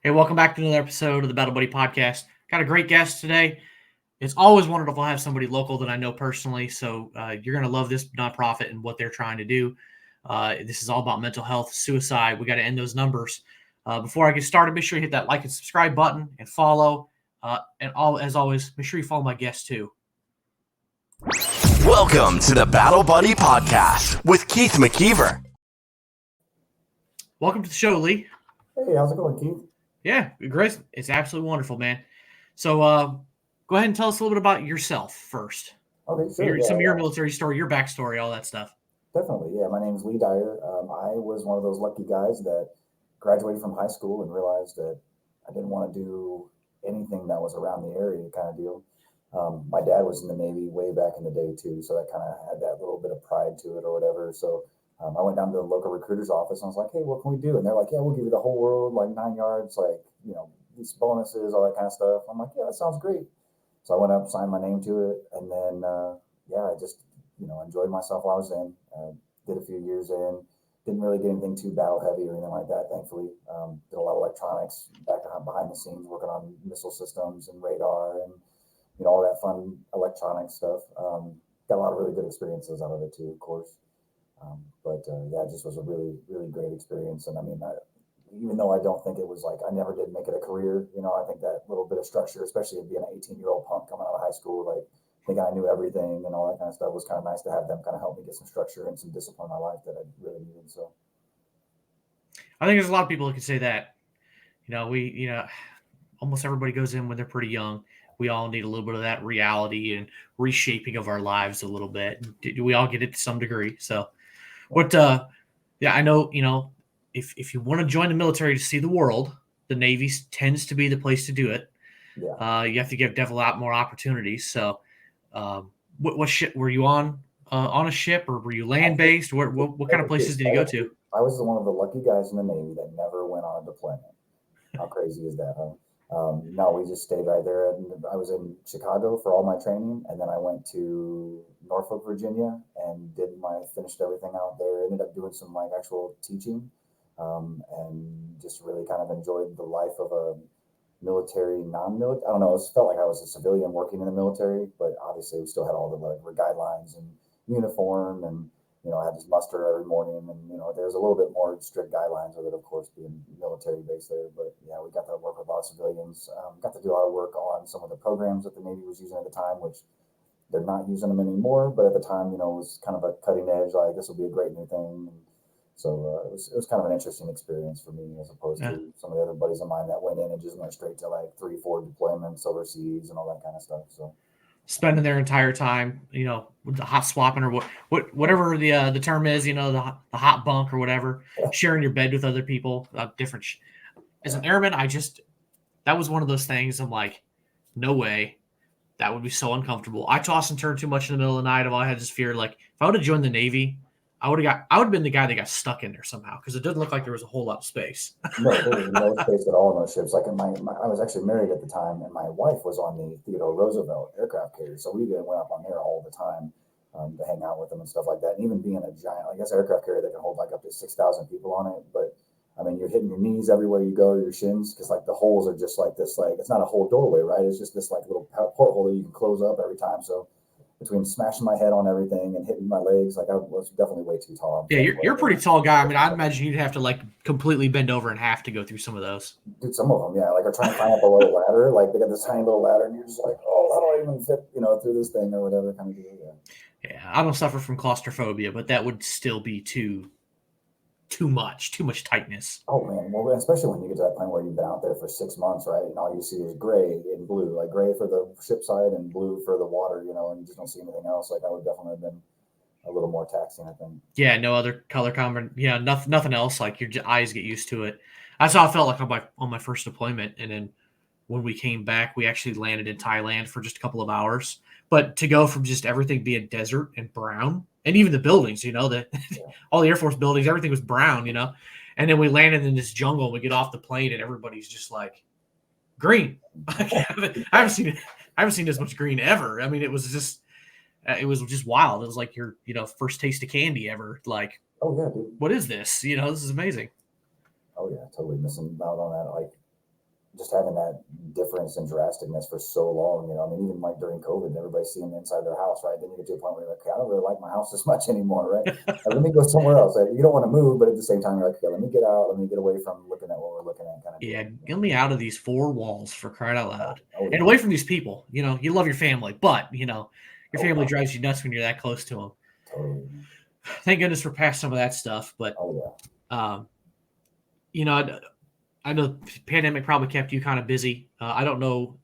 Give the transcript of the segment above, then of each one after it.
Hey, welcome back to another episode of the Battle Buddy Podcast. Got a great guest today. It's always wonderful to have somebody local that I know personally. So you're going to love this nonprofit and what they're trying to do. This is all about mental health, suicide. We got to end those numbers. Before I get started, make sure you hit that like and subscribe button and follow. As always, make sure you follow my guest too. Welcome to the Battle Buddy Podcast with Keith McKeever. Welcome to the show, Lee. Hey, how's it going, Keith? Yeah, great. It's absolutely wonderful, man. So go ahead and tell us a little bit about yourself first. Okay, sure. Some of your military story, your backstory, all that stuff. Definitely, yeah. My name's Lee Dyer. I was one of those lucky guys that graduated from high school and realized that I didn't want to do anything that was around the area kind of deal. My dad was in the Navy way back in the day too, so that kind of had that little bit of pride to it or whatever. So I went down to the local recruiter's office and I was like, hey, what can we do? And they're like, yeah, we'll give you the whole world, like 9 yards, like, these bonuses, all that kind of stuff. I'm like, yeah, that sounds great. So I went up, signed my name to it. And then, I just, enjoyed myself while I was in, did a few years in, didn't really get anything too battle heavy or anything like that, thankfully. Did a lot of electronics back behind the scenes, working on missile systems and radar and, all that fun electronic stuff. Got a lot of really good experiences out of it too, of course. It just was a really, really great experience. And I mean, even though I don't think it was like, I never did make it a career, I think that little bit of structure, especially being an 18-year-old punk coming out of high school, like thinking I knew everything and all that kind of stuff, was kind of nice to have them kind of help me get some structure and some discipline in my life that I really needed. So I think there's a lot of people that can say that. Almost everybody goes in when they're pretty young. We all need a little bit of that reality and reshaping of our lives a little bit. We all get it to some degree. So I know, if you want to join the military to see the world, the Navy tends to be the place to do it. Yeah. You have to give a lot more opportunities. So what ship were you on a ship, or were you land based? What kind of places did you go to? I was one of the lucky guys in the Navy that never went on a deployment. How crazy is that, huh? No, we just stayed right there. And I was in Chicago for all my training, and then I went to Norfolk, Virginia, and finished everything out there. Ended up doing some actual teaching, and just really kind of enjoyed the life of a military, non-military. I don't know. It felt like I was a civilian working in the military, but obviously we still had all the guidelines and uniform, and I had to muster every morning, and there's a little bit more strict guidelines with it, of course, being military based there. But yeah, we got to work with a lot of civilians. Got to do a lot of work on some of the programs that the Navy was using at the time, which they're not using them anymore. But at the time, it was kind of a cutting edge. Like, this will be a great new thing. And so it was kind of an interesting experience for me, as opposed to some of the other buddies of mine that went in and just went straight to like 3-4 deployments overseas and all that kind of stuff. So spending their entire time, with the hot swapping, or whatever the term is, the hot bunk or whatever, sharing your bed with other people, different. As an airman, that was one of those things. I'm like, no way, that would be so uncomfortable. I toss and turn too much in the middle of the night. I had this fear, like if I would have joined the Navy, I would have been the guy that got stuck in there somehow, because it didn't look like there was a whole lot of space. No, there was no space at all in those ships. Like I was actually married at the time, and my wife was on the Theodore Roosevelt aircraft carrier, so we went up on there all the time to hang out with them and stuff like that. And even being a giant, I guess, aircraft carrier that can hold like up to 6,000 people on it, but I mean, you're hitting your knees everywhere you go, your shins, because like the holes are just like this, like it's not a whole doorway, right? It's just this like little porthole that you can close up every time. So between smashing my head on everything and hitting my legs, like I was definitely way too tall. Yeah, you're a pretty tall guy. I mean, I'd imagine you'd have to like completely bend over and have to go through some of those. Dude, some of them, yeah. Like, are trying to climb up a little ladder. Like, they got this tiny little ladder, and you're just like, oh, I don't even fit, through this thing or whatever kind of deal. Yeah, I don't suffer from claustrophobia, but that would still be too much tightness. Oh man, well, especially when you get to that point where you've been out there for 6 months, right? And all you see is gray and blue, like gray for the ship side and blue for the water, and you just don't see anything else. Like, that would definitely have been a little more taxing, I think. Yeah, no other color combination, nothing else. Like, your eyes get used to it. That's how I felt like on my first deployment, and then when we came back, we actually landed in Thailand for just a couple of hours. But to go from just everything being desert and brown, and even the buildings, all the Air Force buildings, everything was brown, and then we landed in this jungle, and we get off the plane, and everybody's just like green. I haven't seen this much green ever. I mean, it was just wild. It was like your, first taste of candy ever. Like, oh yeah, dude, what is this? This is amazing. Oh yeah, totally missing out on that. Like, just having that difference and drasticness for so long, you know, I mean, even like during COVID, everybody's seeing inside their house, right? Then you get to a point where you're like, okay, I don't really like my house as much anymore, right? Let me go somewhere else. Like, you don't want to move, but at the same time, you're like, okay, let me get out, let me get away from looking at what we're looking at, kind of Yeah, deal. get me out of these four walls for crying out loud, Oh and yeah, away from these people. You know, you love your family, but you know, your oh family yeah, drives you nuts when you're that close to them. totally. Thank goodness we're past some of that stuff, but Oh yeah. um, you know, I know the pandemic probably kept you kind of busy. I don't know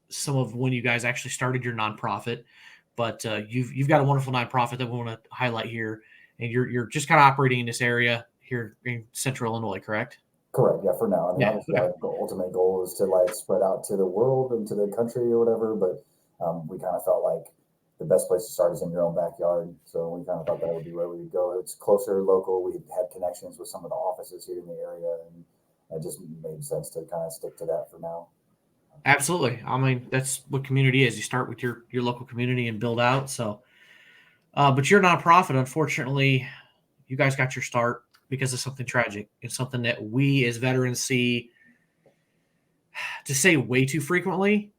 some of when you guys actually started your nonprofit, but you've got a wonderful nonprofit that we want to highlight here, and you're just kind of operating in this area here in Central Illinois, correct? Correct. Yeah, for now. I mean, Yeah. obviously, Okay. our ultimate goal is to like spread out to the world and to the country or whatever. But we kind of felt like the best place to start is in your own backyard. So we kind of thought that would be where we would go. It's closer, local. We had connections with some of the offices here in the area, and it just made sense to kind of stick to that for now. Absolutely. I mean, that's what community is. You start with your local community and build out. So, but your nonprofit, unfortunately, you guys got your start because of something tragic. It's something that we as veterans see, to say way too frequently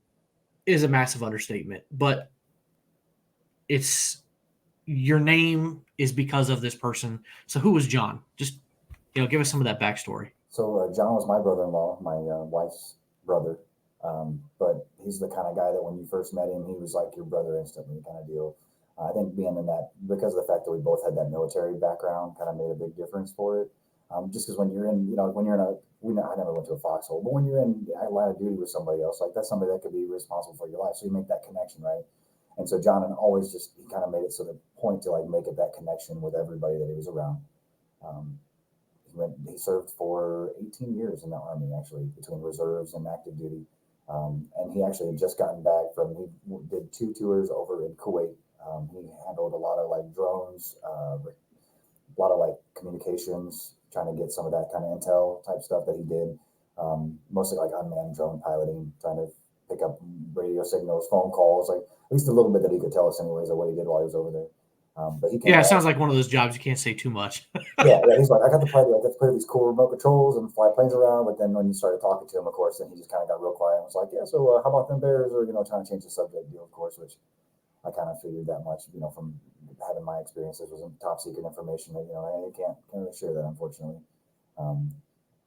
is a massive understatement. But it's your name is because of this person. So who was John? Just give us some of that backstory. So John was my brother-in-law, my wife's brother. But he's the kind of guy that when you first met him, he was like your brother instantly, kind of deal. I think being in that, because of the fact that we both had that military background, kind of made a big difference for it. Just because when you're in, you know, when you're in a, I never went to a foxhole, but when you're in a line of duty with somebody else, like that's somebody that could be responsible for your life. So you make that connection, right? And so John and always just, he kind of made it so the point to like make it that connection with everybody that he was around. Um, he served for 18 years in the Army, actually, between reserves and active duty. And he actually had just gotten back from, he did 2 tours over in Kuwait. He handled a lot of like drones, a lot of like communications, trying to get some of that kind of intel type stuff that he did. Mostly like unmanned drone piloting, trying to pick up radio signals, phone calls, like at least a little bit that he could tell us, anyways, of what he did while he was over there. But he came Yeah, it back. sounds like one of those jobs you can't say too much. Yeah. He's like, I got to play, I got to play these cool remote controls and fly planes around. But then when you started talking to him, of course, then he just kind of got real quiet and was like, yeah, so how about them Bears? Or, trying to change the subject deal, of course, which I kind of figured that much, from having my experiences was top secret information that, I can't really share that, unfortunately. Um,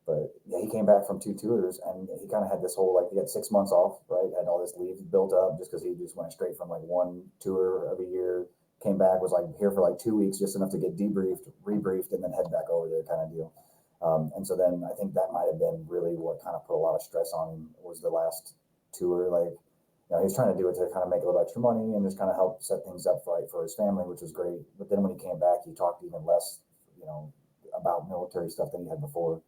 but yeah, he came back from 2 tours and he kind of had this whole, like, he had 6 months off, right? Had all this leave built up just because he just went straight from like one tour of a year, came back, was like here for like 2 weeks, just enough to get debriefed, rebriefed, and then head back over there, kind of deal. And so then I think that might have been really what kind of put a lot of stress on him, was the last tour. Like, he was trying to do it to kind of make a little extra money and just kind of help set things up for his family, which was great. But then when he came back, he talked even less, about military stuff than he had before.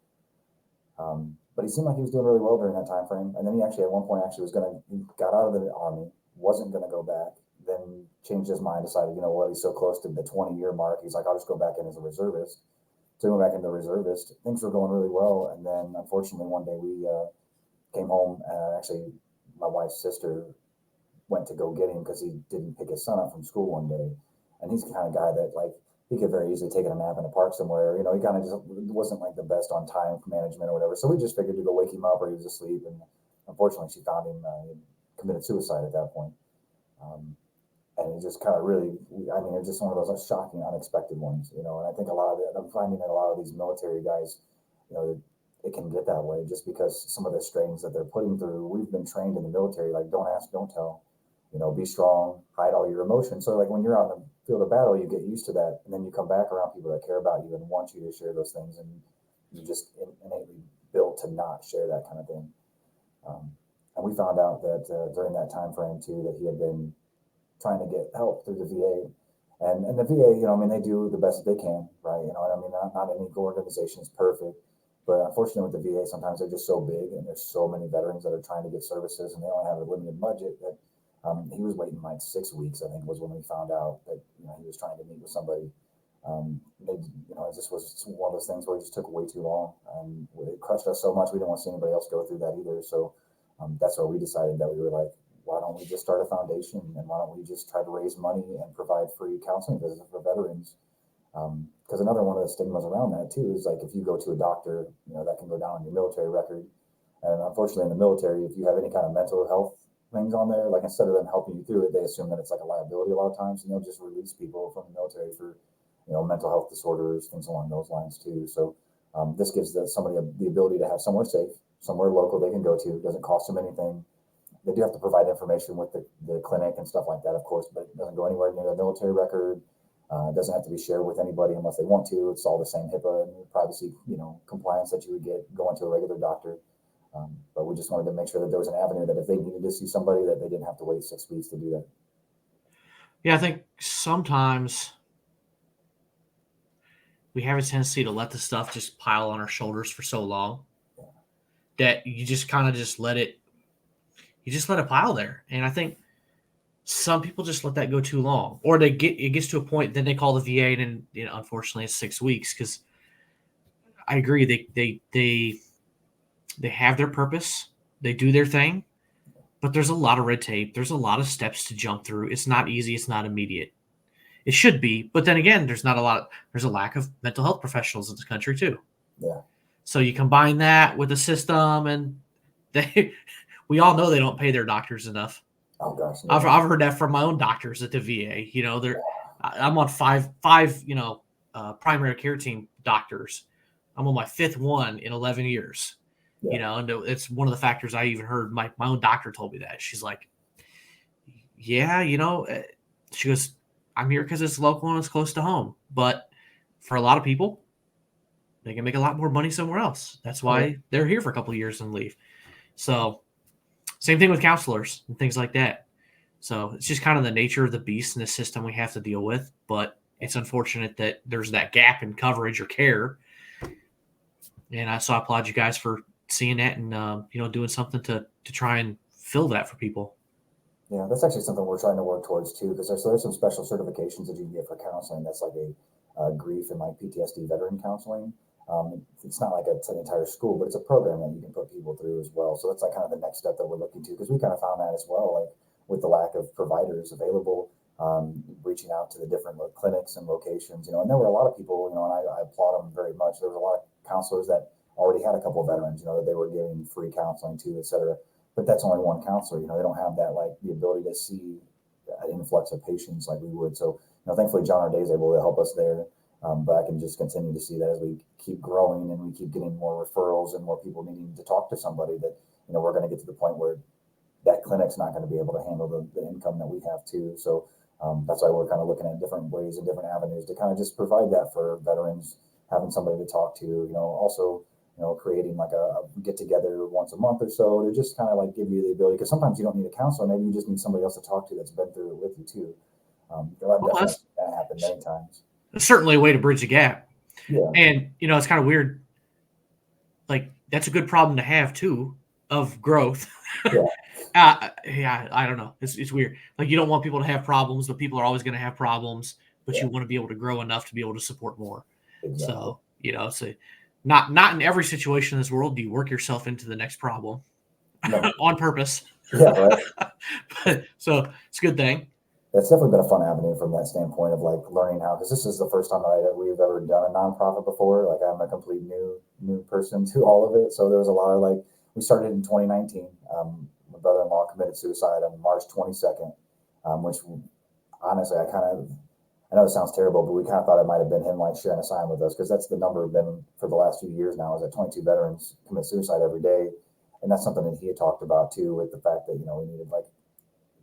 But he seemed like he was doing really well during that time frame. And then he actually, at one point, actually he got out of the Army, wasn't going to go back, then changed his mind, decided, what, he's so close to the 20-year mark. He's like, I'll just go back in as a reservist. So he went back into the reservist. Things were going really well. And then, unfortunately, one day we came home. Actually, my wife's sister went to go get him because he didn't pick his son up from school one day. And he's the kind of guy that, like, he could very easily take a nap in a park somewhere. He kind of just wasn't like the best on time management or whatever. So we just figured to go wake him up, or he was asleep. And unfortunately, she found him committed suicide at that point. And it just kind of really, I mean, it's just one of those shocking, unexpected ones, And I think a lot of it, I'm finding that a lot of these military guys, it can get that way just because some of the strains that they're putting through. We've been trained in the military, like, don't ask, don't tell, be strong, hide all your emotions. So like when you're out in the field of battle, you get used to that. And then you come back around people that care about you and want you to share those things. And you just innately built to not share that kind of thing. And we found out that during that time frame too, that he had been trying to get help through the VA. And the VA, they do the best they can, right? Not any organization is perfect, but unfortunately with the VA, sometimes they're just so big and there's so many veterans that are trying to get services and they only have a limited budget that he was waiting like 6 weeks, I think, was when we found out that, he was trying to meet with somebody. It just was one of those things where it just took way too long and it crushed us so much. We didn't want to see anybody else go through that either. So that's where we decided that we were like, why don't we just start a foundation and why don't we just try to raise money and provide free counseling visits for veterans? Because another one of the stigmas around that too is like if you go to a doctor, that can go down on your military record. And unfortunately, in the military, if you have any kind of mental health things on there, like instead of them helping you through it, they assume that it's like a liability a lot of times, and they'll just release people from the military for, mental health disorders, things along those lines too. So this gives somebody the ability to have somewhere safe, somewhere local they can go to. It doesn't cost them anything. They do have to provide information with the clinic and stuff like that, of course, but it doesn't go anywhere near the military record. It doesn't have to be shared with anybody unless they want to. It's all the same HIPAA and privacy, compliance that you would get going to a regular doctor. But we just wanted to make sure that there was an avenue that if they needed to see somebody, that they didn't have to wait 6 weeks to do that. Yeah, I think sometimes we have a tendency to let the stuff just pile on our shoulders for so long that you just kind of just let it pile there. And I think some people just let that go too long, or it gets to a point, then they call the VA, and then, unfortunately it's 6 weeks. Because I agree, they have their purpose, they do their thing, but there's a lot of red tape. There's a lot of steps to jump through. It's not easy. It's not immediate. It should be, but then again, there's a lack of mental health professionals in this country too. Yeah. So you combine that with the system, and we all know they don't pay their doctors enough. Oh gosh. No. I've heard that from my own doctors at the VA. I'm on five primary care team doctors. I'm on my fifth one in 11 years. Yeah. And it's one of the factors I even heard. My own doctor told me that. She's like, yeah, she goes, I'm here because it's local and it's close to home. But for a lot of people, they can make a lot more money somewhere else. That's why they're here for a couple of years and leave. So same thing with counselors and things like that. So it's just kind of the nature of the beast in the system we have to deal with. But it's unfortunate that there's that gap in coverage or care. And I applaud you guys for seeing that and, doing something to try and fill that for people. Yeah, that's actually something we're trying to work towards too, because there's some special certifications that you can get for counseling. That's like a grief and like PTSD veteran counseling. It's not like it's an entire school, but it's a program that you can put people through as well. So that's like kind of the next step that we're looking to, because we kind of found that as well, like with the lack of providers available, reaching out to the different clinics and locations, and there were a lot of people, and I applaud them very much. There was a lot of counselors that already had a couple of veterans, that they were giving free counseling to, et cetera. But that's only one counselor. They don't have that, like, the ability to see an influx of patients like we would. So, thankfully, John O'Day is able to help us there. But I can just continue to see that as we keep growing and we keep getting more referrals and more people needing to talk to somebody, that, we're going to get to the point where that clinic's not going to be able to handle the income that we have too. So that's why we're kind of looking at different ways and different avenues to kind of just provide that for veterans, having somebody to talk to, also, creating like a get together once a month or so to just kind of like give you the ability, because sometimes you don't need a counselor. Maybe you just need somebody else to talk to that's been through it with you too. That happened many times. Certainly a way to bridge the gap. Yeah. And, it's kind of weird. Like, that's a good problem to have too, of growth. Yeah. I don't know. It's weird. Like, you don't want people to have problems, but people are always going to have problems, but you want to be able to grow enough to be able to support more. Exactly. So, so not in every situation in this world do you work yourself into the next problem on purpose. Yeah, right. But, so it's a good thing. It's definitely been a fun avenue from that standpoint of like learning how, because this is the first time we've ever done a nonprofit before. Like, I'm a complete new person to all of it. So there was a lot of we started in 2019. My brother-in-law committed suicide on March 22nd, which honestly, I know it sounds terrible, but we kind of thought it might have been him like sharing a sign with us, because that's the number been for the last few years now, is that 22 veterans commit suicide every day. And that's something that he had talked about too, with the fact that,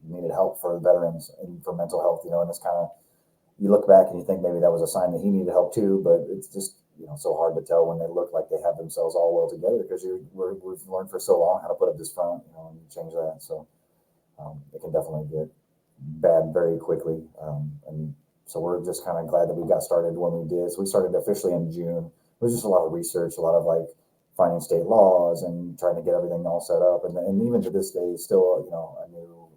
we needed help for veterans and for mental health, and it's kind of, you look back and you think maybe that was a sign that he needed help too, but it's just, so hard to tell when they look like they have themselves all well together, because we've learned for so long how to put up this front, and change that. So it can definitely get bad very quickly. And so we're just kind of glad that we got started when we did. So we started officially in June. It was just a lot of research, a lot of like finding state laws and trying to get everything all set up. And even to this day, still, a new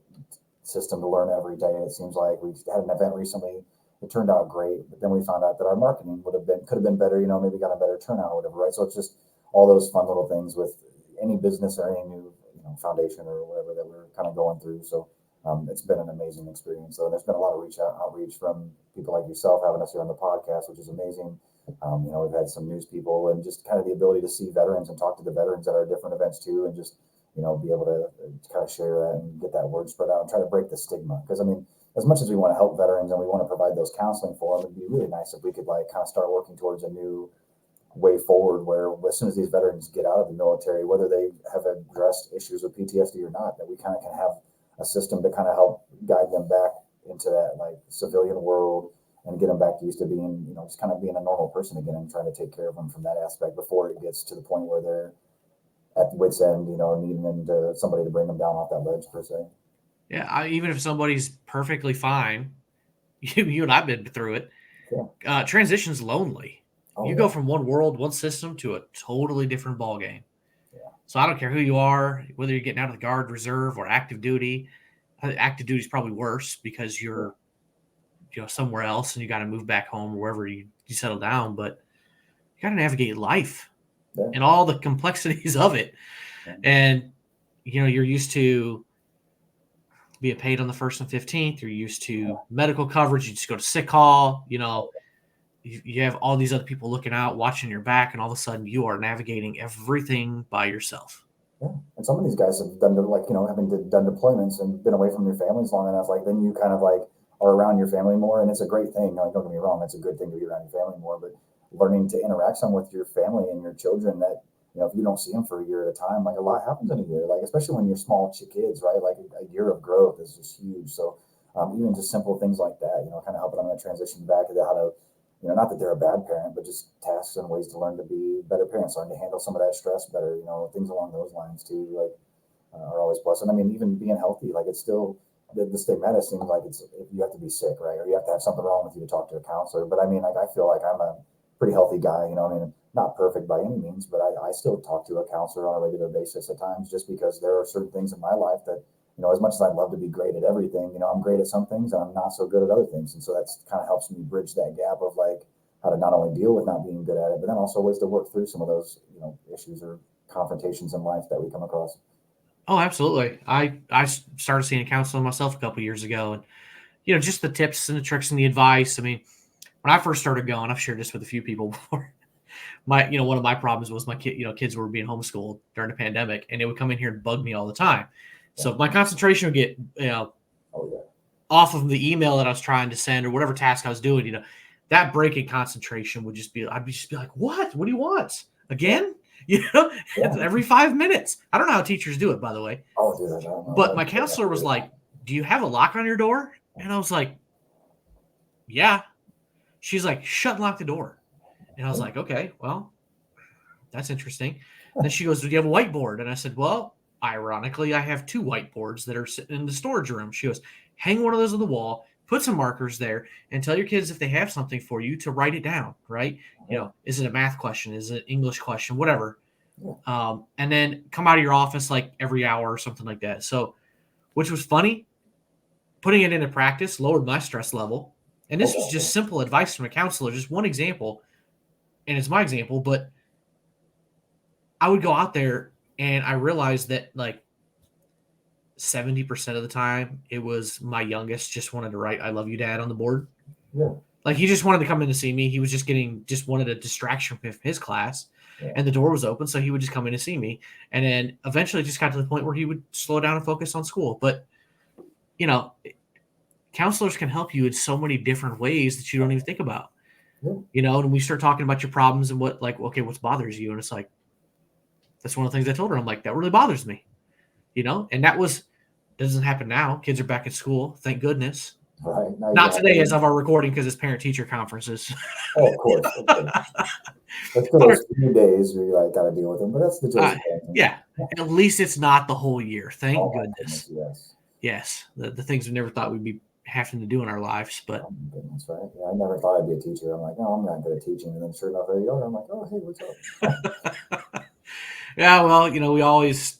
system to learn every day. It seems like we had an event recently. It turned out great, but then we found out that our marketing could have been better, maybe got a better turnout or whatever, right? So it's just all those fun little things with any business or any new, foundation or whatever that we're kind of going through. So it's been an amazing experience. So there's been a lot of outreach from people like yourself having us here on the podcast, which is amazing. We've had some news people, and just kind of the ability to see veterans and talk to the veterans at our different events too, and just be able to kind of share that and get that word spread out and try to break the stigma. Because as much as we want to help veterans and we want to provide those counseling for them, it'd be really nice if we could kind of start working towards a new way forward, where as soon as these veterans get out of the military, whether they have addressed issues with PTSD or not, that we kind of can have a system to kind of help guide them back into that civilian world and get them back used to being, just kind of being a normal person again, and trying to take care of them from that aspect before it gets to the point where they're at the wit's end, needing somebody to bring them down off that ledge per se. Yeah, even if somebody's perfectly fine, you and I've been through it. Yeah. Transition's lonely. You go from one world, one system to a totally different ballgame. Yeah. So I don't care who you are, whether you're getting out of the Guard, Reserve, or active duty. Active duty is probably worse because you're somewhere else and you got to move back home or wherever you settle down. But you got to navigate life and all the complexities of it. Yeah. And, you're used to being paid on the 1st and 15th. You're used to medical coverage. You just go to sick call, you have all these other people looking out, watching your back, and all of a sudden you are navigating everything by yourself. Yeah. And some of these guys have done, having done deployments and been away from your families long enough, then you kind of are around your family more. And it's a great thing. Don't get me wrong. It's a good thing to be around your family more, but learning to interact some with your family and your children that, if you don't see them for a year at a time, a lot happens in a year, especially when you're small kids, right? A year of growth is just huge. So even just simple things like that, kind of helping them to transition back to how to, not that they're a bad parent, but just tasks and ways to learn to be better parents, learn to handle some of that stress better, things along those lines too, are always plus. And even being healthy, it's still, the stigma seems like it's, if you have to be sick, right? Or you have to have something wrong with you to talk to a counselor. But I feel like I'm a pretty healthy guy, not perfect by any means, but I still talk to a counselor on a regular basis at times, just because there are certain things in my life that, as much as I'd love to be great at everything, I'm great at some things and I'm not so good at other things. And so that's kind of helps me bridge that gap of how to not only deal with not being good at it, but then also ways to work through some of those, issues or confrontations in life that we come across. Oh, absolutely. I started seeing a counselor myself a couple of years ago, and, just the tips and the tricks and the advice. When I first started going, I've shared this with a few people before. One of my problems was my kids were being homeschooled during the pandemic, and they would come in here and bug me all the time. So if my concentration would get, off of the email that I was trying to send or whatever task I was doing, that break in concentration would just be, I'd just be like, what do you want again? Every 5 minutes. I don't know how teachers do it, by the way. Oh, dude, I don't know. But my counselor was like, do you have a lock on your door? And I was like, yeah. She's like, shut and lock the door. And I was like, okay, well, that's interesting. Then she goes, do you have a whiteboard? And I said, well, ironically, I have 2 whiteboards that are sitting in the storage room. She goes, hang one of those on the wall, put some markers there, and tell your kids if they have something for you to write it down, right? Is it a math question? Is it an English question? Whatever. And then come out of your office every hour or something like that. So, which was funny, putting it into practice lowered my stress level. And this was just simple advice from a counselor, just one example. And it's my example, but I would go out there and I realized that 70% of the time it was my youngest just wanted to write, I love you, Dad, on the board. Yeah. He just wanted to come in to see me. He was just wanted a distraction from his class. Yeah. And the door was open. So he would just come in to see me. And then eventually it just got to the point where he would slow down and focus on school. But, counselors can help you in so many different ways that you don't even think about. Yeah. And we start talking about your problems and what what bothers you. And it's that's one of the things I told her. I'm like, that really bothers me, and that doesn't happen now. Kids are back at school. Thank goodness. Right. Not today as of our recording, because it's parent teacher conferences. Oh, of course. That's still those few days where you got to deal with them, but that's the joy. Yeah. At least it's not the whole year. Thank goodness. Yes. Yes. The things we never thought we'd be having to do in our lives, but goodness, right? Yeah, I never thought I'd be a teacher. I'm like, no, I'm not good at teaching, and then sure enough, there you are. I'm like, oh, hey, what's up? Yeah, well, we always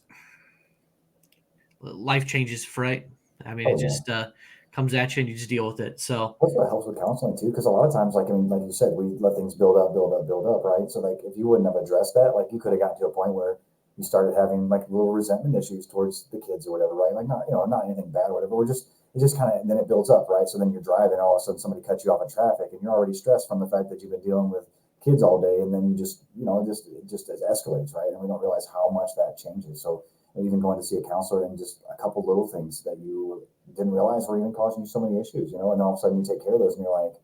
life changes, right? It just comes at you and you just deal with it. So that's what helps with counseling too, because a lot of times, like you said, we let things build up, right? So if you wouldn't have addressed that, you could have gotten to a point where you started having little resentment issues towards the kids or whatever, right? Not anything bad or whatever. It just kind of, and then it builds up, right? So then you're driving, all of a sudden somebody cuts you off in traffic, and you're already stressed from the fact that you've been dealing with kids all day, and then you just, it just escalates, right? And we don't realize how much that changes. So even going to see a counselor and just a couple little things that you didn't realize were even causing you so many issues, and then all of a sudden you take care of those, and you're like,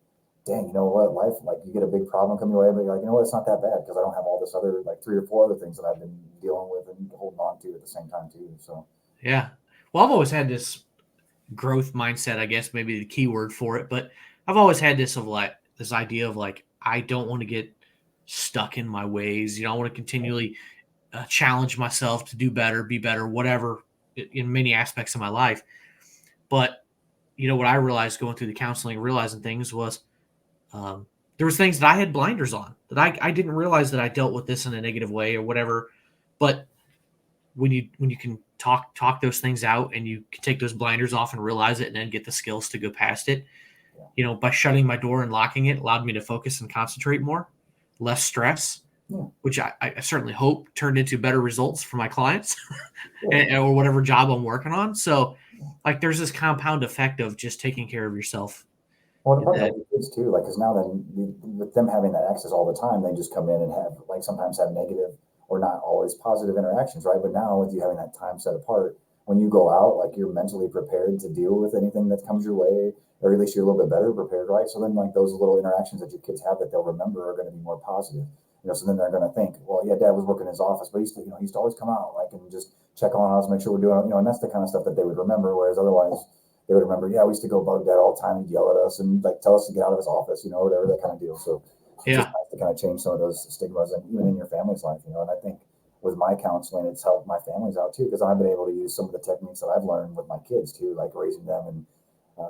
dang, you know what, life, like you get a big problem coming your way, but you're like, you know what, it's not that bad because I don't have all this other, like 3 or 4 other things that I've been dealing with and holding on to at the same time too. So Yeah. Well, I've always had this growth mindset, I guess, maybe the key word for it, but I've always had this idea of like, I don't want to get stuck in my ways. I want to continually challenge myself to do better, be better, whatever, in many aspects of my life. But what I realized going through the counseling, realizing things was, there was things that I had blinders on that I didn't realize that I dealt with this in a negative way or whatever. But when you can talk those things out and you can take those blinders off and realize it and then get the skills to go past it, by shutting my door and locking it allowed me to focus and concentrate more, less stress, which I certainly hope turned into better results for my clients or whatever job I'm working on. So like there's this compound effect of just taking care of yourself. Well, it probably helps the kids too, like, because now then with them having that access all the time, they just come in and have, like, sometimes have negative or not always positive interactions, right? But now with you having that time set apart, when you go out, like, you're mentally prepared to deal with anything that comes your way, or at least you're a little bit better prepared, right? So then, like, those little interactions that your kids have that they'll remember are going to be more positive. So then they're going to think, well, yeah, Dad was working in his office, but he used to always come out, like, and just check on us, make sure we're doing, and that's the kind of stuff that they would remember. Whereas otherwise, they would remember, yeah, we used to go bug Dad all the time and yell at us and like tell us to get out of his office, whatever, that kind of deal. So it's just nice to kind of change some of those stigmas, and even in your family's life, and I think with my counseling, it's helped my families out too, because I've been able to use some of the techniques that I've learned with my kids too, like raising them, and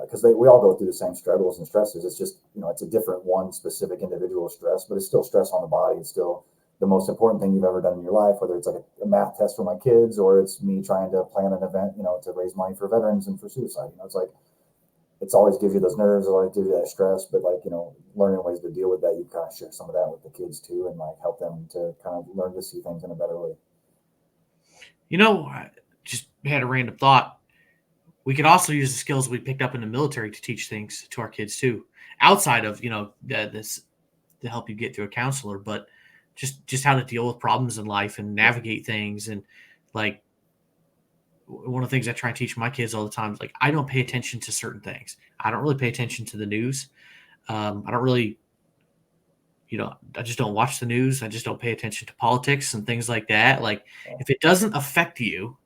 because we all go through the same struggles and stresses. It's just, it's a different one specific individual stress, but it's still stress on the body. It's still the most important thing you've ever done in your life, whether it's like a math test for my kids or it's me trying to plan an event, to raise money for veterans and for suicide. It's like, it's always gives you those nerves, always gives you that stress, but like, learning ways to deal with that, you kind of share some of that with the kids too, and like help them to kind of learn to see things in a better way. I just had a random thought. We could also use the skills we picked up in the military to teach things to our kids too, outside of, this to help you get through a counselor, but just how to deal with problems in life and navigate things. And like, one of the things I try and teach my kids all the time is like, I don't pay attention to certain things. I don't really pay attention to the news. I don't really, I just don't watch the news. I just don't pay attention to politics and things like that. Like, if it doesn't affect you,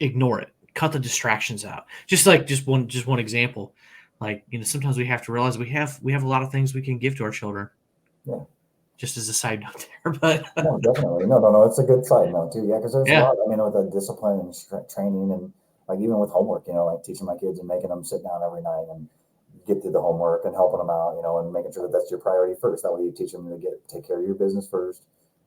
ignore it. Cut the distractions out. Just one example. Like, sometimes we have to realize we have a lot of things we can give to our children. Yeah. Just as a side note there, but no, definitely. No. It's a good side note too. Yeah, because there's a lot. With the discipline and training, and like even with homework, like teaching my kids and making them sit down every night and get through the homework and helping them out, and making sure that that's your priority first. That way, you teach them to take care of your business first.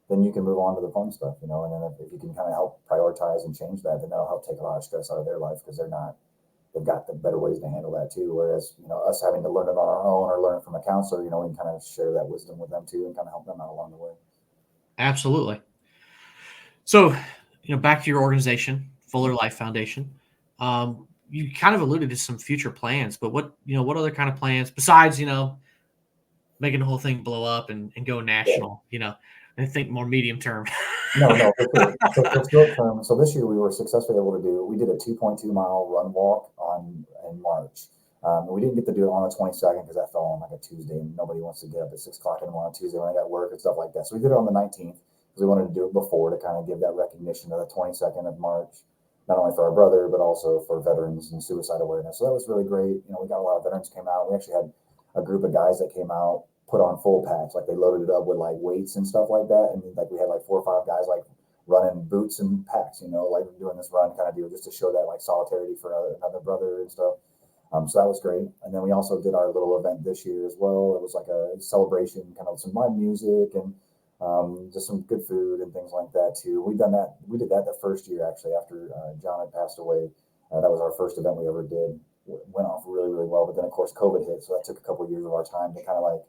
Then you can move on to the fun stuff, and then if you can kind of help prioritize and change that, then that'll help take a lot of stress out of their life because they've got the better ways to handle that too. Whereas, us having to learn it on our own or learn it from a counselor, we can kind of share that wisdom with them too and kind of help them out along the way. Absolutely. So, back to your organization, Fuller Life Foundation. You kind of alluded to some future plans, but what other kind of plans besides, making the whole thing blow up and go national, I think more medium term. No, for sure. So for short term, so this year we were successfully able to we did a 2.2 mile run walk in March. We didn't get to do it on the 22nd because that fell on like a Tuesday, and nobody wants to get up at 6 o'clock in the morning on Tuesday when I got work and stuff like that. So we did it on the 19th because we wanted to do it before to kind of give that recognition of the 22nd of March, not only for our brother, but also for veterans and suicide awareness. So that was really great. We got a lot of veterans came out. We actually had a group of guys that came out, put on full packs, like they loaded it up with like weights and stuff like that. And like we had like 4 or 5 guys like running boots and packs, like doing this run kind of deal just to show that like solidarity for another brother and stuff. So that was great. And then we also did our little event this year as well. It was like a celebration, kind of some live music and just some good food and things like that too. We did that the first year actually after John had passed away. That was our first event we ever did. Went off really, really well. But then of course COVID hit, so that took a couple of years of our time to kind of like,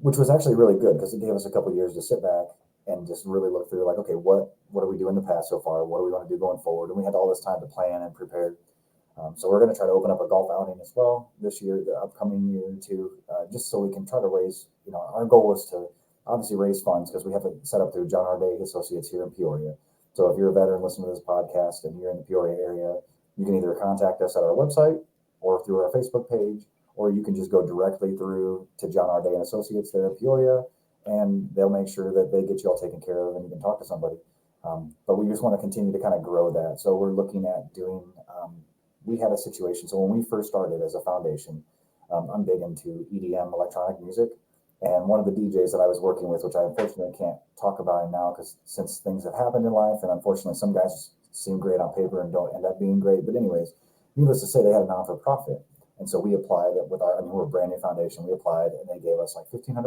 which was actually really good because it gave us a couple of years to sit back and just really look through like, okay, what do we do in the past so far? What do we want to do going forward? And we had all this time to plan and prepare. So we're going to try to open up a golf outing as well this year, the upcoming year too, just so we can try to raise, our goal is to obviously raise funds because we have it set up through John R. Day Associates here in Peoria. So if you're a veteran listening to this podcast and you're in the Peoria area, you can either contact us at our website or through our Facebook page, or you can just go directly through to John R. Day and Associates there in Peoria, and they'll make sure that they get you all taken care of and you can talk to somebody. But we just want to continue to kind of grow that. So we're looking at doing, we had a situation. So when we first started as a foundation, I'm big into EDM, electronic music. And one of the DJs that I was working with, which I unfortunately can't talk about now because since things have happened in life, and unfortunately some guys seem great on paper and don't end up being great. But anyways, needless to say, they had a non-for-profit. And so we applied with we're a brand new foundation. We applied and they gave us like $1,500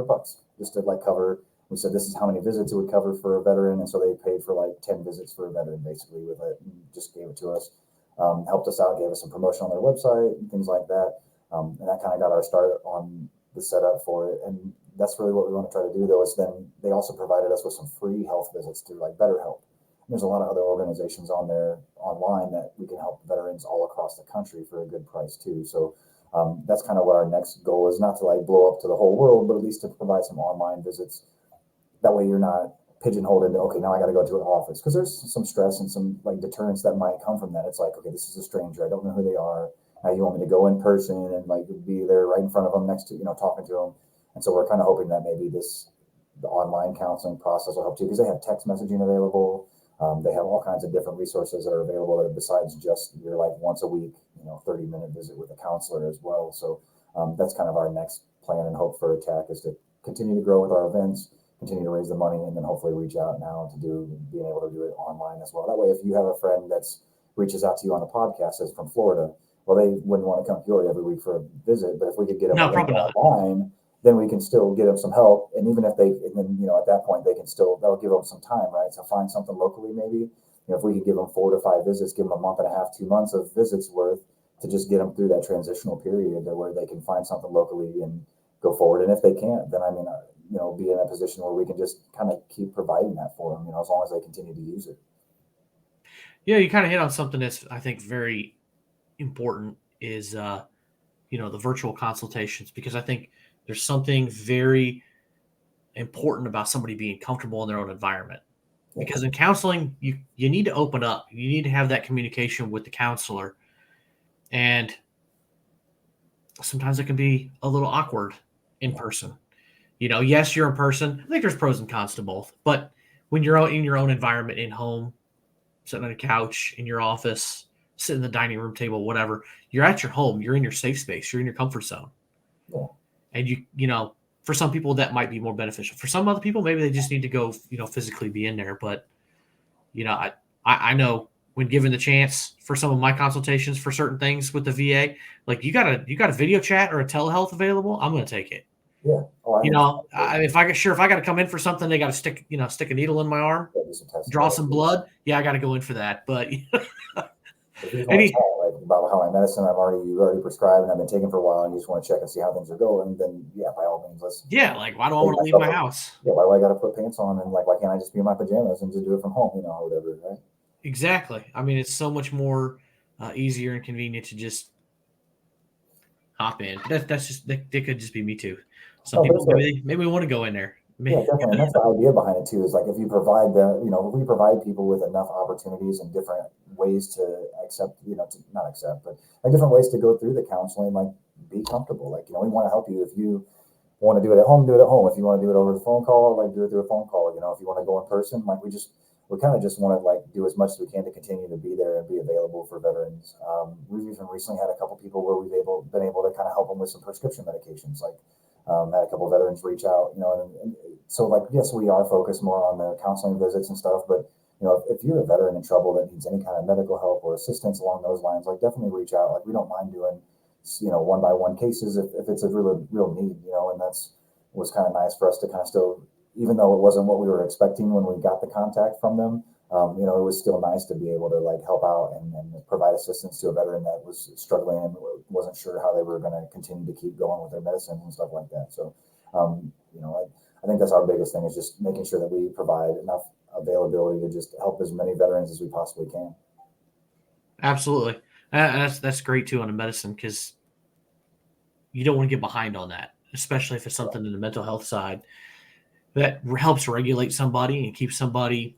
just to like cover. We said, this is how many visits it would cover for a veteran. And so they paid for like 10 visits for a veteran basically with it and just gave it to us, helped us out, gave us some promotion on their website and things like that. And that kind of got our start on the setup for it. And that's really what we want to try to do though, is then they also provided us with some free health visits through like BetterHelp. There's a lot of other organizations on there online that we can help veterans all across the country for a good price too. So that's kind of what our next goal is, not to like blow up to the whole world, but at least to provide some online visits. That way you're not pigeonholed into, okay, now I got to go to an office, because there's some stress and some like deterrence that might come from that. It's like, okay, this is a stranger. I don't know who they are. Now you want me to go in person and like be there right in front of them next to, talking to them. And so we're kind of hoping that maybe the online counseling process will help too, because they have text messaging available. They have all kinds of different resources that are available that are besides just your like once a week, 30-minute visit with a counselor as well. So that's kind of our next plan and hope for Attack, is to continue to grow with our events, continue to raise the money, and then hopefully reach out now to being able to do it online as well. That way, if you have a friend that's reaches out to you on the podcast that's from Florida, well, they wouldn't want to come to Peoria every week for a visit, but if we could get them online, then we can still get them some help. And even if at that point they'll give them some time, right? So find something locally, maybe, if we could give them 4 to 5 visits, give them a month and a half, 2 months of visits worth to just get them through that transitional period where they can find something locally and go forward. And if they can't, then be in a position where we can just kind of keep providing that for them, as long as they continue to use it. Yeah, you kind of hit on something that's, I think, very important is, the virtual consultations, because I think there's something very important about somebody being comfortable in their own environment. Because in counseling, you need to open up. You need to have that communication with the counselor. And sometimes it can be a little awkward in person. Yes, you're in person. I think there's pros and cons to both. But when you're out in your own environment, in home, sitting on a couch, in your office, sitting at the dining room table, whatever, you're at your home. You're in your safe space. You're in your comfort zone. Yeah. And for some people that might be more beneficial. For some other people, maybe they just need to go, physically be in there. But, I know when given the chance for some of my consultations for certain things with the VA, like you got a video chat or a telehealth available, I'm going to take it. Yeah. If I got to come in for something, they got to stick a needle in my arm, draw some blood. Yeah, I got to go in for that. But if you just want to talk about how my medicine you already prescribed and I've been taking for a while, and you just want to check and see how things are going, then yeah, by all means, let's. Yeah, like why do I want to leave my house? Yeah, why do I got to put pants on and why can't I just be in my pajamas and just do it from home, or whatever, right? Exactly. I mean, it's so much more easier and convenient to just hop in. That could just be me too. Some people maybe want to go in there. Yeah, definitely. And that's the idea behind it too, is like if you provide if we provide people with enough opportunities and different ways to accept, to not accept, but different ways to go through the counseling, like be comfortable. Like, we want to help you. If you want to do it at home, do it at home. If you want to do it over the phone call, like do it through a phone call. If you want to go in person, like we kind of just want to like do as much as we can to continue to be there and be available for veterans. We've even recently had a couple people where we've been able to kind of help them with some prescription medications, like had a couple of veterans reach out, and so like, yes, we are focused more on the counseling visits and stuff, but if you're a veteran in trouble that needs any kind of medical help or assistance along those lines, like definitely reach out. Like we don't mind doing, 1-by-1 cases if it's a real need, and was kind of nice for us to kind of still, even though it wasn't what we were expecting when we got the contact from them, it was still nice to be able to like help out and provide assistance to a veteran that was struggling and wasn't sure how they were going to continue to keep going with their medicines and stuff like that. So, I think that's our biggest thing, is just making sure that we provide enough availability to just help as many veterans as we possibly can. Absolutely. That's great too on the medicine, because you don't want to get behind on that, especially if it's something in the mental health side. that helps regulate somebody and keep somebody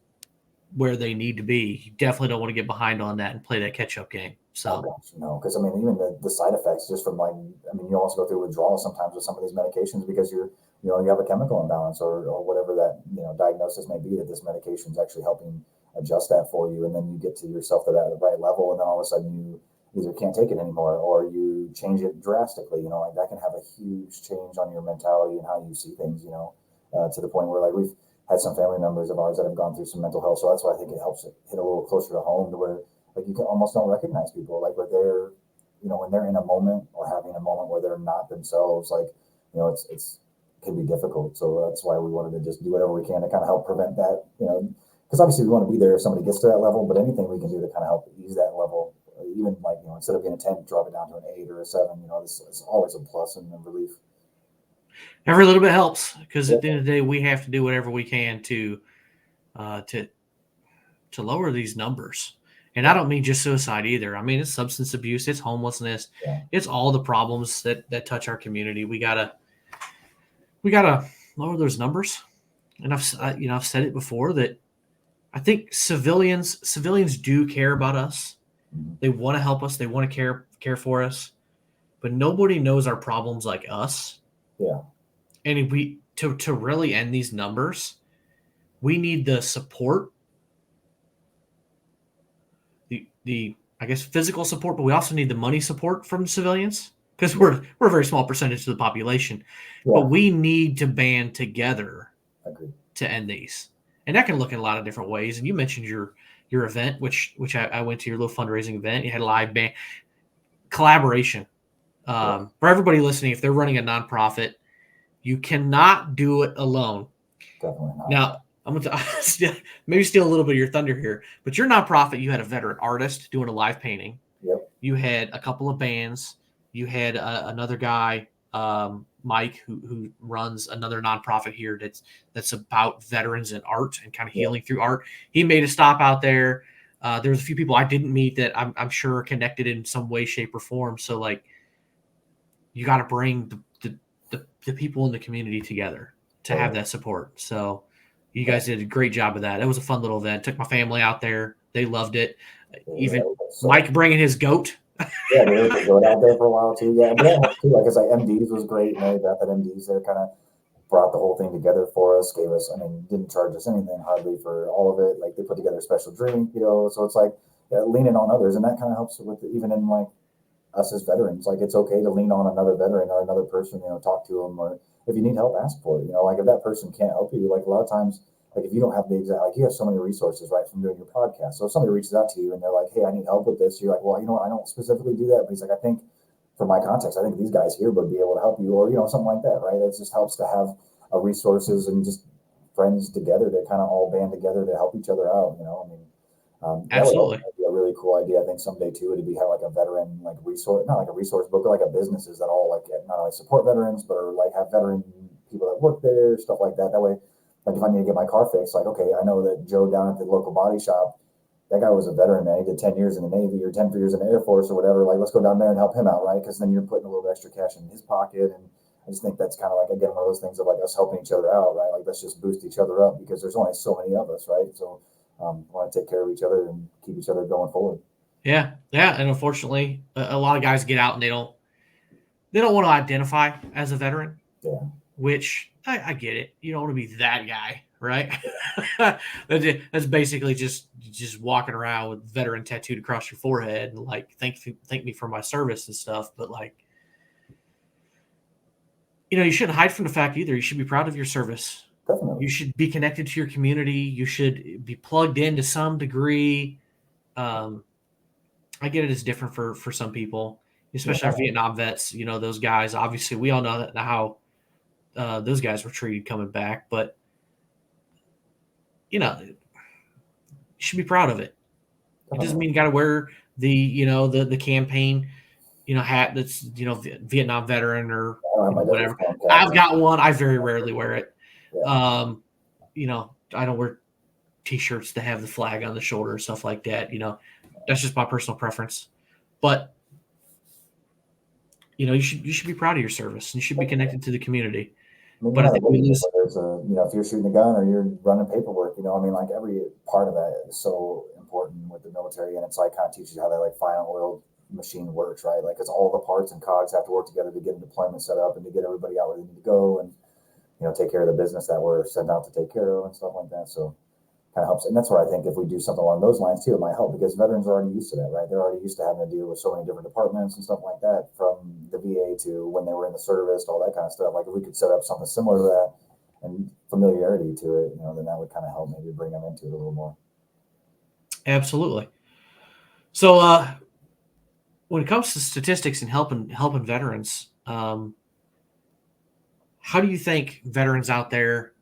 where they need to be. You definitely don't want to get behind on that and play that catch-up game. So, Oh gosh, because I mean, even the side effects just from like, I mean, you also go through withdrawal sometimes with some of these medications because you have a chemical imbalance or whatever that, diagnosis may be, that this medication is actually helping adjust that for you. And then you get to yourself to that right level. And then all of a sudden you either can't take it anymore or you change it drastically, like that can have a huge change on your mentality and how you see things, to the point where like we've had some family members of ours that have gone through some mental health. So that's why I think it helps it hit a little closer to home to where like you can almost don't recognize people like where they're, when they're in a moment or having a moment where they're not themselves, like, it's can be difficult. So that's why we wanted to just do whatever we can to kind of help prevent that, because obviously we want to be there if somebody gets to that level, but anything we can do to kind of help ease that level, even like, instead of being a 10, drop it down to an 8 or a 7, this is always a plus and a relief. Every little bit helps because at the end of the day, we have to do whatever we can to lower these numbers. And I don't mean just suicide either. I mean, it's substance abuse, it's homelessness, it's all the problems that touch our community. We gotta lower those numbers. And I've said it before that I think civilians do care about us. They want to help us. They want to care for us. But nobody knows our problems like us. Yeah. And if we to really end these numbers, we need the support, the I guess physical support, but we also need the money support from civilians because we're a very small percentage of the population. Yeah. But we need to band together to end these, and that can look in a lot of different ways. And you mentioned your event, which I went to, your little fundraising event. You had a live band collaboration. For everybody listening, if they're running a nonprofit, you cannot do it alone. Definitely not. Now, I'm going to maybe steal a little bit of your thunder here, but your nonprofit, you had a veteran artist doing a live painting. Yep. You had a couple of bands. You had another guy, Mike, who runs another nonprofit here that's about veterans and art and kind of healing through art. He made a stop out there. There was a few people I didn't meet that I'm sure are connected in some way, shape, or form. So, like, you got to bring the people in the community together to have that support. So you guys did a great job of that. It was a fun little event. Took my family out there. They loved it. Even Mike bringing his goat. Yeah, we were going out there for a while too. Yeah, but that helped too. Like I said, MDs was great. Mary Beth at MDs there kind of brought the whole thing together for us. Gave us, didn't charge us anything hardly for all of it. Like they put together a special drink, So it's like leaning on others, and that kind of helps with even in like us as veterans. Like it's okay to lean on another veteran or another person. Talk to them, or if you need help, ask for it. Like if that person can't help you, like a lot of times. Like if you don't have the exact, like you have so many resources, right, from doing your podcast. So if somebody reaches out to you and they're like, "Hey, I need help with this," you're like, "Well, I don't specifically do that." But he's like, "I think for my context, I think these guys here would be able to help you," or something like that, right? It just helps to have resources and just friends together to kind of all band together to help each other out. Absolutely, that would be a really cool idea. I think someday too, it'd be have like a veteran like resource, not like a resource book, but like a businesses that all like not only support veterans, but are like have veteran people that work there, stuff like that. That way. Like if I need to get my car fixed, like, okay, I know that Joe down at the local body shop, that guy was a veteran, man. He did 10 years in the Navy or 10 years in the Air Force or whatever. Like, let's go down there and help him out, right? Because then you're putting a little bit extra cash in his pocket. And I just think that's kind of like, again, one of those things of like us helping each other out, right? Like, let's just boost each other up because there's only so many of us, right? So want to take care of each other and keep each other going forward. Yeah. And unfortunately, a lot of guys get out and they don't want to identify as a veteran. Yeah. Which I get it. You don't want to be that guy, right? That's basically just walking around with veteran tattooed across your forehead and like thank me for my service and stuff. But like, you shouldn't hide from the fact either. You should be proud of your service. Definitely. You should be connected to your community. You should be plugged in to some degree. I get it. It's different for some people, especially our Vietnam vets. Those guys. Obviously, we all know how those guys were treated coming back, but you should be proud of it. It doesn't mean you got to wear the campaign, hat that's, Vietnam veteran or whatever. I've got one. I very rarely wear it. Yeah. I don't wear t-shirts that have the flag on the shoulder and stuff like that. That's just my personal preference, but you should be proud of your service and you should be connected to the community. I mean, But no I matter think what we you do, lose. whether it's if you're shooting a gun or you're running paperwork, I mean, like every part of that is so important with the military, and it's like kind of teaches you how that like final oil machine works, right? Like it's all the parts and cogs have to work together to get a deployment set up and to get everybody out where they need to go, and take care of the business that we're sent out to take care of and stuff like that. So kind of helps. And that's where I think if we do something along those lines too, it might help because veterans are already used to that, right? They're already used to having to deal with so many different departments and stuff like that, from the VA to when they were in the service, all that kind of stuff. Like if we could set up something similar to that and familiarity to it, then that would kind of help maybe bring them into it a little more. Absolutely. So when it comes to statistics and helping veterans, how do you think veterans out there,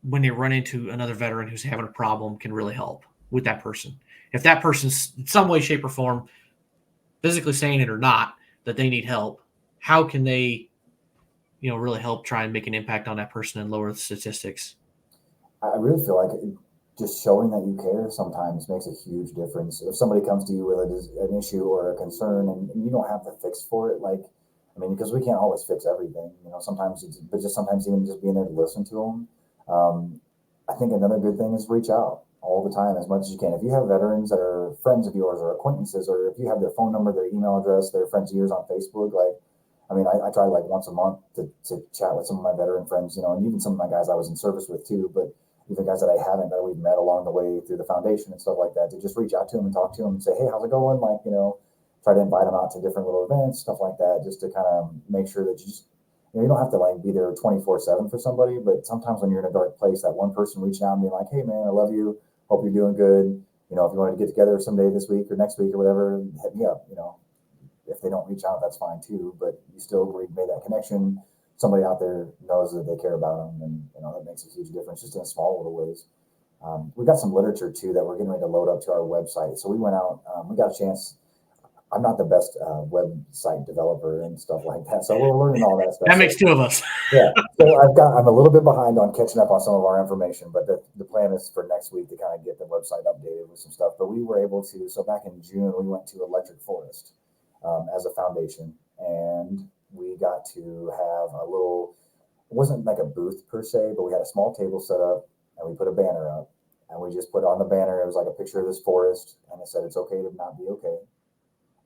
when they run into another veteran who's having a problem, can really help with that person? If that person's in some way, shape, or form, physically saying it or not, that they need help, how can they, really help try and make an impact on that person and lower the statistics? I really feel like just showing that you care sometimes makes a huge difference. If somebody comes to you with an issue or a concern and you don't have the fix for it, I mean, because we can't always fix everything, sometimes but just sometimes even just being there to listen to them. I think another good thing is reach out all the time as much as you can. If you have veterans that are friends of yours or acquaintances, or if you have their phone number, their email address, their friends of yours on Facebook, I mean, I try like once a month to chat with some of my veteran friends, and even some of my guys I was in service with too, but even guys that I haven't, that we've met along the way through the foundation and stuff like that, to just reach out to them and talk to them and say, hey, how's it going? Try to invite them out to different little events, stuff like that, just to kind of make sure that you don't have to be there 24/7 for somebody, but sometimes when you're in a dark place, that one person reaching out and being like, hey man, I love you. Hope you're doing good. If you wanted to get together someday this week or next week or whatever, hit me up, if they don't reach out, that's fine too, but you still made that connection. Somebody out there knows that they care about them, and that makes a huge difference just in small little ways. We got some literature too that we're getting ready to load up to our website. So we went out, we got a chance. I'm not the best website developer and stuff like that, so we're learning all that stuff. That makes two of us. Yeah, so I'm a little bit behind on catching up on some of our information, but the plan is for next week to kind of get the website updated with some stuff. But we were able to. So back in June, we went to Electric Forest as a foundation, and we got to have a little. It wasn't like a booth per se, but we had a small table set up, and we put a banner up, and we just put on the banner. It was like a picture of this forest, and it said, "It's okay to not be okay."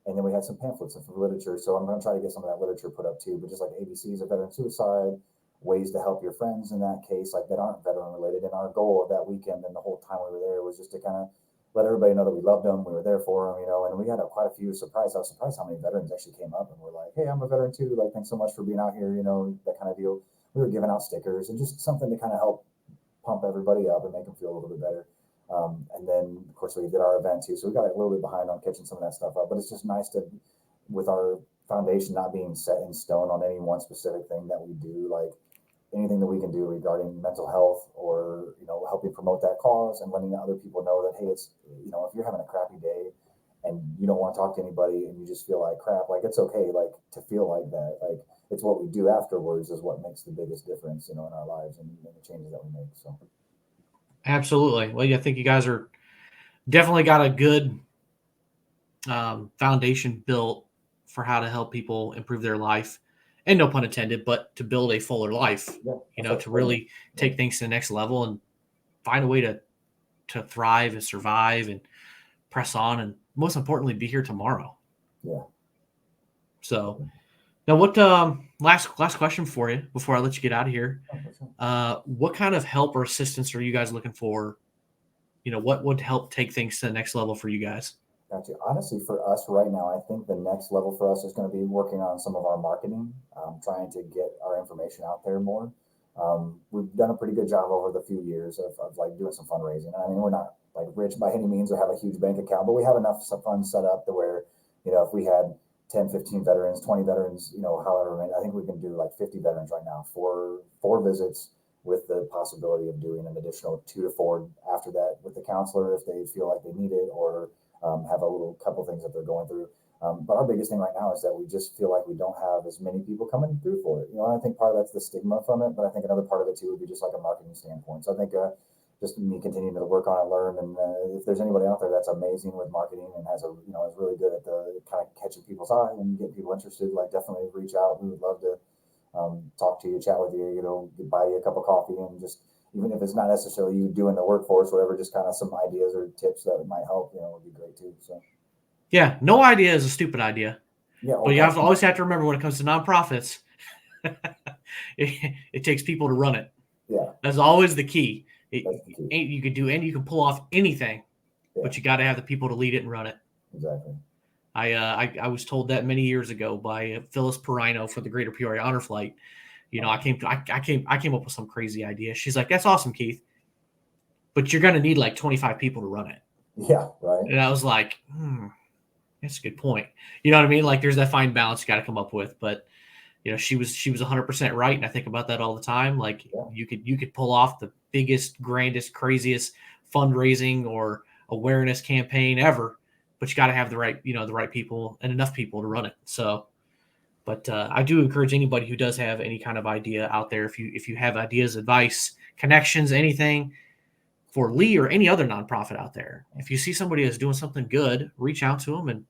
And then we had some pamphlets of literature. So I'm going to try to get some of that literature put up too, but just like ABCs of veteran suicide, ways to help your friends in that case, like that aren't veteran related. And our goal of that weekend and the whole time we were there was just to kind of let everybody know that we loved them. We were there for them, and we had quite a few surprise. I was surprised how many veterans actually came up and were like, hey, I'm a veteran too. Like, thanks so much for being out here, that kind of deal. We were giving out stickers and just something to kind of help pump everybody up and make them feel a little bit better. And then, of course, we did our event too. So we got a little bit behind on catching some of that stuff up. But it's just nice to, with our foundation not being set in stone on any one specific thing that we do, like anything that we can do regarding mental health or, helping promote that cause and letting other people know that, hey, it's, if you're having a crappy day and you don't want to talk to anybody and you just feel like crap, like it's okay, like to feel like that. Like it's what we do afterwards is what makes the biggest difference, in our lives and the changes that we make. So. Absolutely. Well, I think you guys are definitely got a good foundation built for how to help people improve their life, and no pun intended, but to build a fuller life. To really take things to the next level and find a way to thrive and survive and press on, and most importantly, be here tomorrow. Yeah. So now, what last question for you before I let you get out of here? What kind of help or assistance are you guys looking for? What would help take things to the next level for you guys? Gotcha. Honestly, for us right now, I think the next level for us is going to be working on some of our marketing, trying to get our information out there more. We've done a pretty good job over the few years of doing some fundraising. I mean, we're not like rich by any means or have a huge bank account, but we have enough funds set up to where, if we had 10, 15 veterans, 20 veterans, however many, I think we can do like 50 veterans right now for 4 visits, with the possibility of doing an additional 2 to 4 after that with the counselor if they feel like they need it, or have a little couple things that they're going through. But our biggest thing right now is that we just feel like we don't have as many people coming through for it. And I think part of that's the stigma from it, but I think another part of it too would be just like a marketing standpoint. So I think just me continuing to work on it, learn, and if there's anybody out there that's amazing with marketing and has is really good at the kind of catching people's eye and getting people interested, like definitely reach out. We would love to talk to you, chat with you, buy you a cup of coffee, and just, even if it's not necessarily you doing the workforce, whatever, just kind of some ideas or tips that might help, would be great too. So Yeah, no idea is a stupid idea. yeah, but you always have to remember when it comes to nonprofits, it takes people to run it. Yeah, that's always the key. that's the key. You can do you can pull off anything, Yeah. but you got to have the people to lead it and run it. Exactly. I was told that many years ago by Phyllis Perino for the Greater Peoria Honor Flight. I came up with some crazy idea. She's like, "That's awesome, Keith, but you're going to need like 25 people to run it." Yeah, right. And I was like, that's a good point. You know what I mean? Like, there's that fine balance you got to come up with. But she was 100% right, and I think about that all the time. Like, you could pull off the biggest, grandest, craziest fundraising or awareness campaign ever, but you got to have the right people and enough people to run it. So, but I do encourage anybody who does have any kind of idea out there, if you have ideas, advice, connections, anything for Lee or any other nonprofit out there, if you see somebody that's doing something good, reach out to them and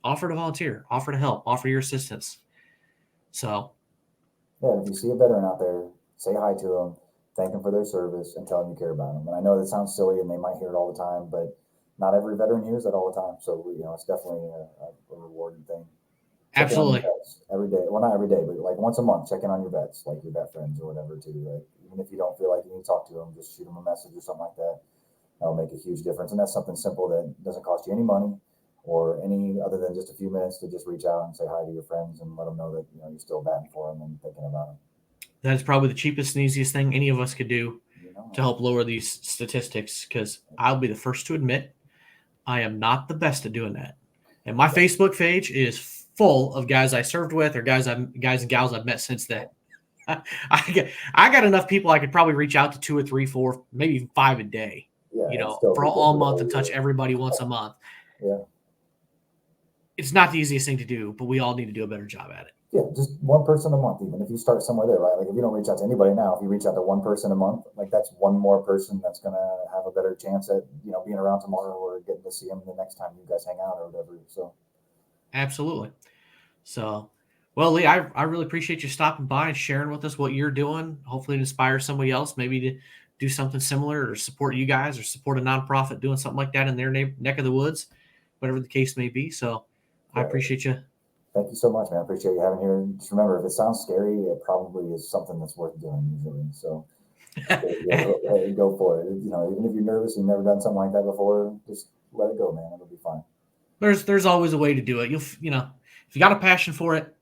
offer to volunteer, offer to help, offer your assistance. So, yeah, if you see a veteran out there, say hi to them, thank them for their service, and tell them you care about them. And I know that sounds silly, and they might hear it all the time, but not every veteran hears that all the time. So, it's definitely a rewarding thing. Absolutely. Every day. Well, not every day, but like once a month, check in on your vets, like your vet friends or whatever too. Like, even if you don't feel like you need to talk to them, just shoot them a message or something like that. That'll make a huge difference. And that's something simple that doesn't cost you any money or any other than just a few minutes to just reach out and say hi to your friends and let them know that you're still batting for them and thinking about them. That is probably the cheapest and easiest thing any of us could do to help lower these statistics, because I'll be the first to admit I am not the best at doing that. And my Facebook page is full of guys I served with or guys and gals I've met since then. I got enough people I could probably reach out to 2 or 3, 4, maybe even 5 a day. For all month and touch everybody once a month. Yeah. It's not the easiest thing to do, but we all need to do a better job at it. Yeah, just one person a month, even if you start somewhere there, right? Like, if you don't reach out to anybody now, if you reach out to one person a month, like, that's one more person that's going to have a better chance at, being around tomorrow or getting to see them the next time you guys hang out or whatever. So, absolutely. So, well, Lee, I really appreciate you stopping by and sharing with us what you're doing. Hopefully it inspires somebody else maybe to do something similar or support you guys or support a nonprofit doing something like that in their neck of the woods, whatever the case may be. So I appreciate you. Thank you so much, man. I appreciate you having here. Just remember, if it sounds scary, it probably is something that's worth doing usually. So go for it. Even if you're nervous, you've never done something like that before, just let it go, man. It'll be fine. There's always a way to do it. If you got a passion for it,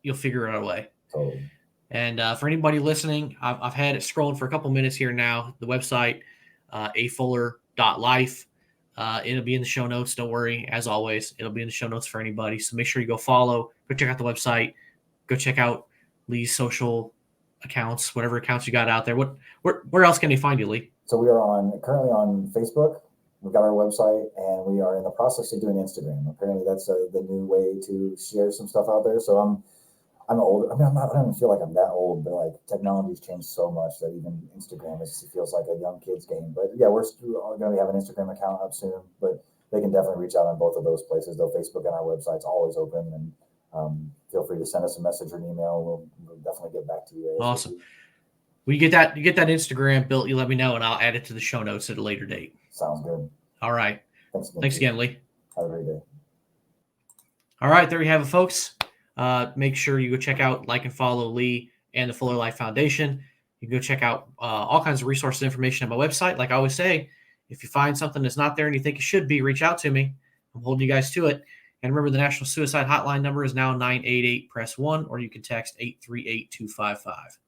you'll figure out a way. Totally. And for anybody listening, I've had it scrolling for a couple minutes here now. The website, afuller.life. It'll be in the show notes. Don't worry. As always, it'll be in the show notes for anybody. So make sure you go follow, go check out the website, go check out Lee's social accounts, whatever accounts you got out there. Where else can they find you, Lee? So we are currently on Facebook. We've got our website, and we are in the process of doing Instagram. Apparently, that's the new way to share some stuff out there. So I'm older. I don't even feel like I'm that old, but like, technology's changed so much that even Instagram feels like a young kid's game. But yeah, we're going to have an Instagram account up soon, but they can definitely reach out on both of those places. Though Facebook and our website's always open, and feel free to send us a message or an email. We'll definitely get back to you. Awesome. When you get that Instagram built, you let me know, and I'll add it to the show notes at a later date. Sounds good. All right. Thanks again, Lee. Have a great day. All right, there you have it, folks. Make sure you go check out, like, and follow Lee and the Fuller Life Foundation. You can go check out all kinds of resources and information on my website. Like I always say, if you find something that's not there and you think it should be, reach out to me. I'm holding you guys to it. And remember, the National Suicide Hotline number is now 988-PRESS-1, or you can text 838-255.